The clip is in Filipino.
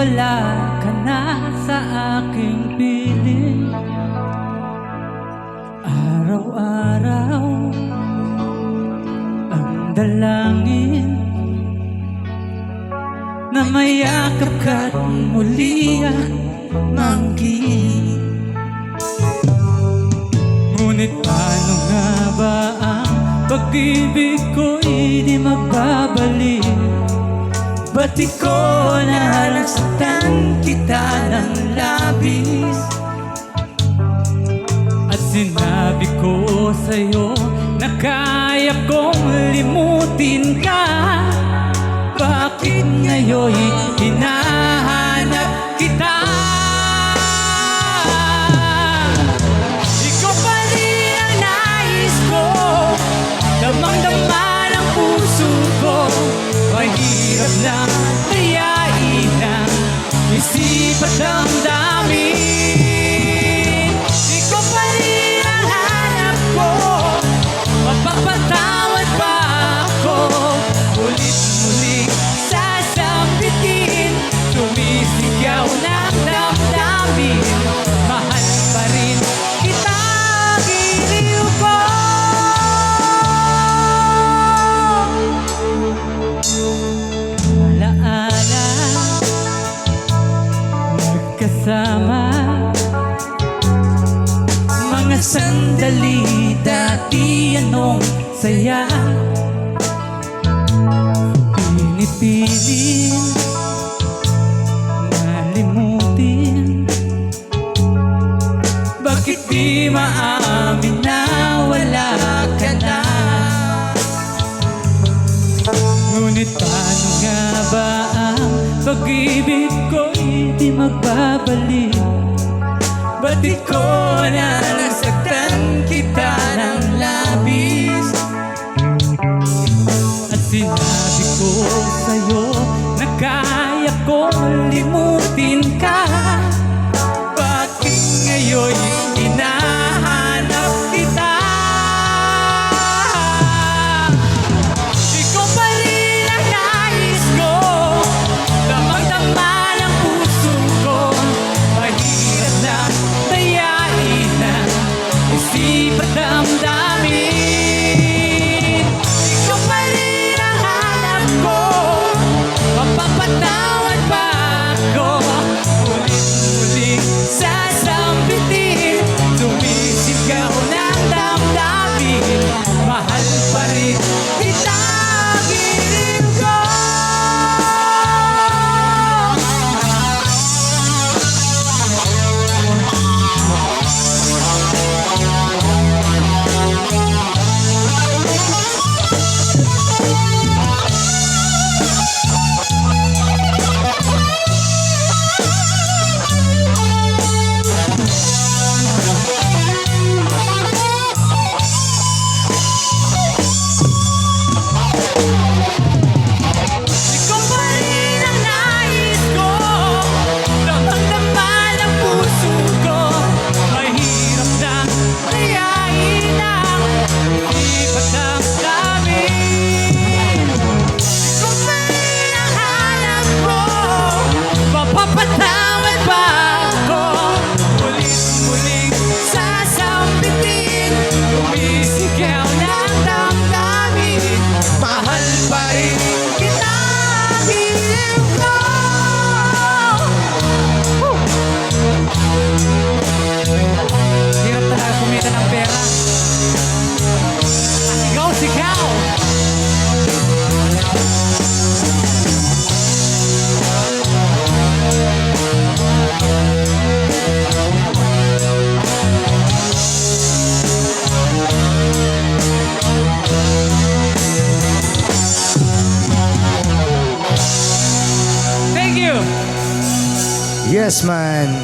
wala ka na sa aking piling. Araw-araw ang dalangin na mayakap ka't muli ang manggiging. Ngunit paano nga ba ang pag-ibig ko'y di magbabalik? Ba't ikaw na nasaktan kita ng labis? At sinabi ko sa'yo na kaya kong limutin ka. Bakit ngayon hinahanap kita? Ikaw pa rin ang nais ko, damang-dama ng puso ko. Mahirap na tayain ang isip at damdamin. Ikaw pa rin ang hanap ko, mapapatawad ba ako? Ulit-ulit sasambitin, sumisigaw ng damdamin. Mahal pa rin kita, giliw ko. Alaala, magkasama, mga sandali dati anong saya. Pinipilit malimutin, bakit di maamin na wala ka na? Ngunit paano nga ba ang pag-ibig ko'y di magbabalik? Ba't ikaw na nasaktan kita ng labis? At sinabi ko sa'yo na kaya kong limutin ka. Bakit ngayon hinahanap kita? Ikaw pa rin ang nais ko, damang-dama ng puso ko. Mahirap na tayain ang isip at damdamin. Ikaw pa rin ang hanap ko, mapapatawad ba ako? Ulit-ulit sasambitin, sumisigaw ng damdamin. Mahal pa rin kita, giliw ko. Ikaw pa rin ang nais ko, damang-dama ng puso ko. Mahirap na tayain ang isip at damdamin. Ikaw pa rin ang hanap ko, mapapatawad ba ako? Ulit-ulit sasambitin, sumisigaw ng damdamin. Mahal pa rin kita, giliw ko. Hirap talaga kumita ng pera. Sigaw, sigaw! Thank you! Yes, man.